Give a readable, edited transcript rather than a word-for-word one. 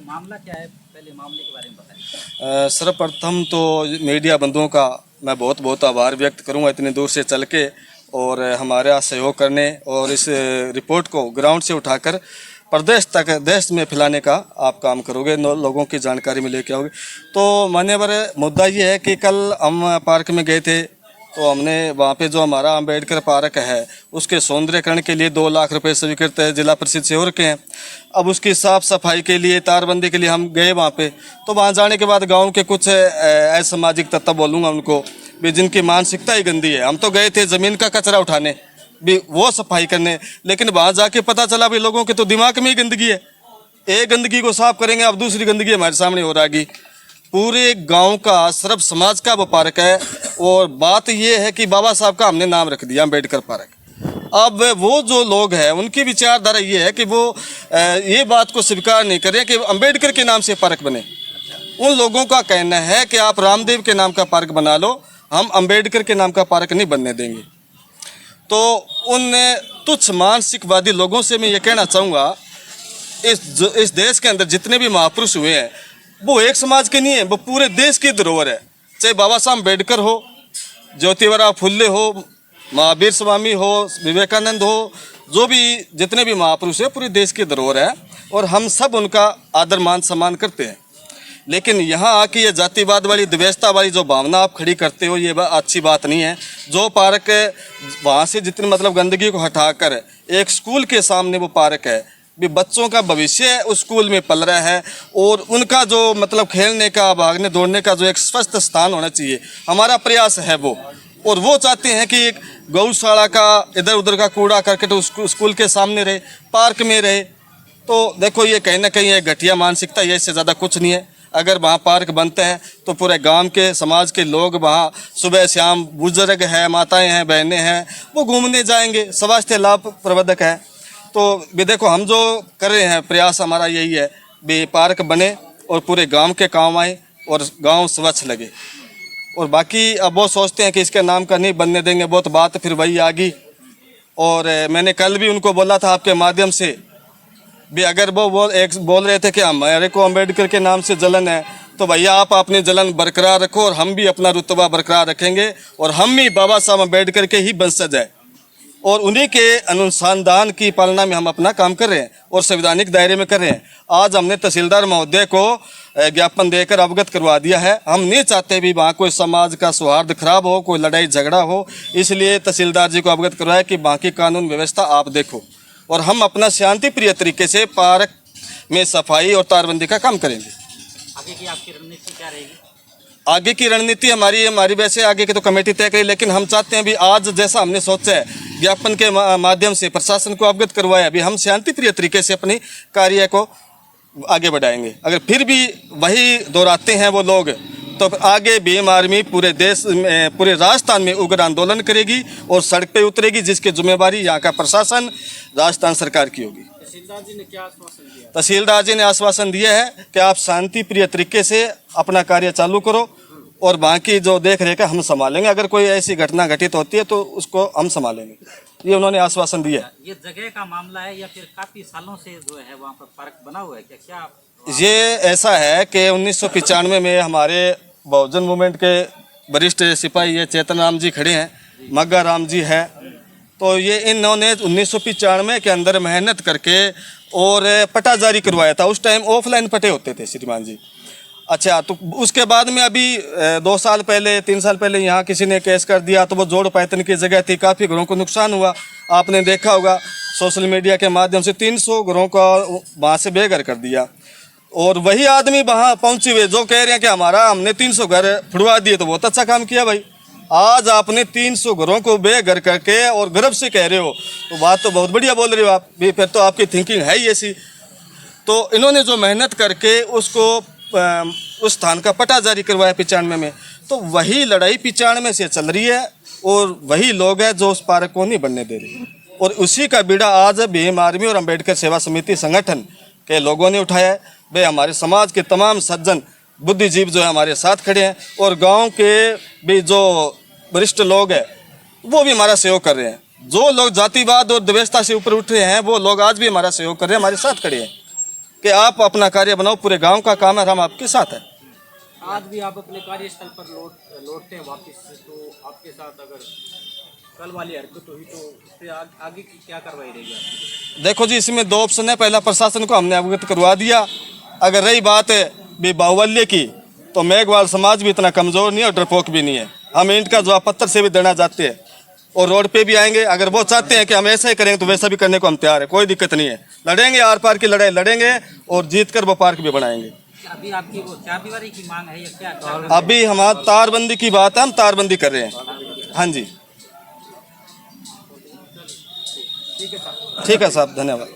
मामला क्या है, पहले मामले के बारे में बताएं। सर्वप्रथम तो मीडिया बंधुओं का मैं बहुत बहुत आभार व्यक्त करूंगा इतनी दूर से चल के और हमारा सहयोग करने और इस रिपोर्ट को ग्राउंड से उठाकर प्रदेश तक देश में फैलाने का आप काम करोगे, लोगों की जानकारी में लेके आओगे। तो मान्यवर मुद्दा ये है कि कल हम पार्क में गए थे तो हमने वहाँ पे जो हमारा अंबेडकर पार्क है उसके सौंदर्यकरण के लिए 2 लाख रुपए स्वीकृत जिला परिषद से हो रखे हैं। अब उसकी साफ सफाई के लिए, तारबंदी के लिए हम गए वहाँ पे। तो वहाँ जाने के बाद गांव के कुछ असामाजिक तत्व बोलूँगा उनको भी, जिनकी मानसिकता ही गंदी है। हम तो गए थे ज़मीन का कचरा उठाने भी, वो सफाई करने, लेकिन वहाँ जाके पता चला भी लोगों के तो दिमाग में ही गंदगी है। एक गंदगी को साफ करेंगे, अब दूसरी गंदगी हमारे सामने हो रही। पूरे गांव का, सर्व समाज का वो पार्क है और बात ये है कि बाबा साहब का हमने नाम रख दिया अंबेडकर पार्क। अब वो जो लोग हैं उनकी विचारधारा ये है कि वो ये बात को स्वीकार नहीं करें कि अंबेडकर के नाम से पार्क बने। उन लोगों का कहना है कि आप रामदेव के नाम का पार्क बना लो, हम अंबेडकर के नाम का पार्क नहीं बनने देंगे। तो उन तुच्छ मानसिकवादी लोगों से मैं ये कहना चाहूँगा, इस देश के अंदर जितने भी महापुरुष हुए हैं वो एक समाज के नहीं है, वो पूरे देश की धरोहर है। चाहे बाबा साहब अम्बेडकर हो, ज्योतिबा फुल्ले हो, महावीर स्वामी हो, विवेकानंद हो, जो भी जितने भी महापुरुष हैं पूरे देश की धरोहर है और हम सब उनका आदर मान सम्मान करते हैं। लेकिन यहाँ आके ये जातिवाद वाली, द्वेषता वाली जो भावना आप खड़ी करते हो, ये अच्छी बात नहीं है। जो पार्क वहाँ से जितनी मतलब गंदगी को हटाकर एक स्कूल के सामने वो पार्क है, भी बच्चों का भविष्य उस स्कूल में पल रहा है और उनका जो मतलब खेलने का, भागने दौड़ने का जो एक स्वस्थ स्थान होना चाहिए, हमारा प्रयास है वो। और वो चाहते हैं कि एक गौशाला का, इधर उधर का कूड़ा करकट उस स्कूल के सामने रहे, पार्क में रहे। तो देखो ये कहीं ना कहीं एक घटिया मानसिकता, ये इससे ज़्यादा कुछ नहीं है। अगर वहाँ पार्क बनता है तो पूरे गांव के, समाज के लोग वहाँ सुबह शाम, बुजुर्ग हैं, माताएं हैं, बहनें हैं, वो घूमने जाएंगे, स्वास्थ्य लाभ प्रवर्धक है। तो भी देखो हम जो कर रहे हैं प्रयास हमारा यही है भी पार्क बने और पूरे गांव के काम आए और गांव स्वच्छ लगे। और बाकी अब वो सोचते हैं कि इसके नाम का नहीं बनने देंगे, वो तो बात फिर वही आ गई। और मैंने कल भी उनको बोला था आपके माध्यम से भी, अगर वो बोल रहे थे कि हमारे को अम्बेडकर के नाम से जलन है, तो भैया आप अपनी जलन बरकरार रखो और हम भी अपना रुतबा बरकरार रखेंगे और हम भी बाबा साहब अम्बेडकर के ही वंशज है और उन्हीं के अनुसंधान की पालना में हम अपना काम कर रहे हैं और संवैधानिक दायरे में कर रहे हैं। आज हमने तहसीलदार महोदय को ज्ञापन देकर अवगत करवा दिया है। हम नहीं चाहते भी वहाँ कोई समाज का सौहार्द खराब हो, कोई लड़ाई झगड़ा हो, इसलिए तहसीलदार जी को अवगत करवाया कि बाकी कानून व्यवस्था आप देखो और हम अपना शांति प्रिय तरीके से पार्क में सफाई और तारबंदी का काम करेंगे। आगे की आपकी रणनीति क्या रहेगी? आगे की रणनीति हमारी वैसे आगे की तो कमेटी तय करी, लेकिन हम चाहते हैं भी आज जैसा हमने सोचा है, ज्ञापन के माध्यम से प्रशासन को अवगत करवाया, भी हम शांति प्रिय तरीके से अपनी कार्य को आगे बढ़ाएंगे। अगर फिर भी वही दोहराते हैं वो लोग, तो आगे भीम आर्मी पूरे देश में, पूरे राजस्थान में उग्र आंदोलन करेगी और सड़क पे उतरेगी, जिसकी जिम्मेवारी यहाँ का प्रशासन, राजस्थान सरकार की होगी। तहसीलदार जी ने क्या आश्वासन दिया? तहसीलदार जी ने आश्वासन दिया है कि आप शांति प्रिय तरीके से अपना कार्य चालू करो और बाकी जो देख रेख हम संभालेंगे। अगर कोई ऐसी घटना घटित होती है तो उसको हम संभालेंगे, ये उन्होंने आश्वासन दिया है। ये जगह का मामला है या फिर काफी सालों से जो है वहाँ पर पार्क बना हुआ है क्या? ये ऐसा है कि 1995 में हमारे बहुजन मूवमेंट के वरिष्ठ सिपाही ये चेतन राम जी खड़े हैं, मग्गा राम जी है, तो ये इन्होंने 1995 के अंदर मेहनत करके और पट्टा जारी करवाया था। उस टाइम ऑफलाइन पट्टे होते थे श्रीमान जी। अच्छा, तो उसके बाद में अभी 2 साल पहले, 3 साल पहले यहाँ किसी ने केस कर दिया, तो वो जोड़ पैतन की जगह थी, काफ़ी घरों को नुकसान हुआ। आपने देखा होगा सोशल मीडिया के माध्यम से 300 घरों का वहाँ से बेघर कर दिया। और वही आदमी वहाँ पहुँचे हुए जो कह रहे हैं कि हमने 300 घर फुड़वा दिए, तो बहुत अच्छा काम किया भाई। आज आपने 300 घरों को बेघर करके और गर्व से कह रहे हो, तो बात तो बहुत बढ़िया बोल रहे हो आप भी, फिर तो आपकी थिंकिंग है ही ऐसी। तो इन्होंने जो मेहनत करके उसको उस स्थान का पट्टा जारी करवाया 95 में, तो वही लड़ाई 95 से चल रही है और वही लोग हैं जो उस पार्क को नहीं बनने दे रहे। और उसी का बीड़ा आज भीम आर्मी और अम्बेडकर सेवा समिति संगठन के लोगों ने उठाया है। वे हमारे समाज के तमाम सज्जन बुद्धिजीव जो है हमारे साथ खड़े हैं और गांव के भी जो वरिष्ठ लोग हैं वो भी हमारा सहयोग कर रहे हैं। जो लोग जातिवाद और द्वेषता से ऊपर उठ रहे हैं वो लोग आज भी हमारा सहयोग कर रहे हैं, हमारे साथ खड़े हैं कि आप अपना कार्य बनाओ, पूरे गांव का काम है, हम आपके साथ हैं। आज भी आप अपने कार्यस्थल पर लौटते हैं वापस, तो आपके साथ अगर कल वाली हरकत हुई तो उससे आगे की क्या कार्रवाई रहेगी आपकी? देखो जी, इसमें दो ऑप्शन है। पहला, प्रशासन को हमने अवगत करवा दिया। अगर रही बात भी बाहुल्य की, तो मेघवाल समाज भी इतना कमज़ोर नहीं है और डरपोक भी नहीं है। हम ईंट का जवाब पत्थर से भी देना चाहते हैं और रोड पे भी आएंगे। अगर वो चाहते हैं कि हम ऐसा ही करेंगे तो वैसा भी करने को हम तैयार है, कोई दिक्कत नहीं है। लड़ेंगे, आर पार की लड़ाई लड़ेंगे और जीत कर वो पार्क भी बनाएंगे। अभी आपकी वो 4 दीवारी की मांग है या क्या? अभी हमारा तारबंदी की बात है, हम तारबंदी कर रहे हैं। हाँ जी, ठीक है साहब। ठीक है साहब, धन्यवाद।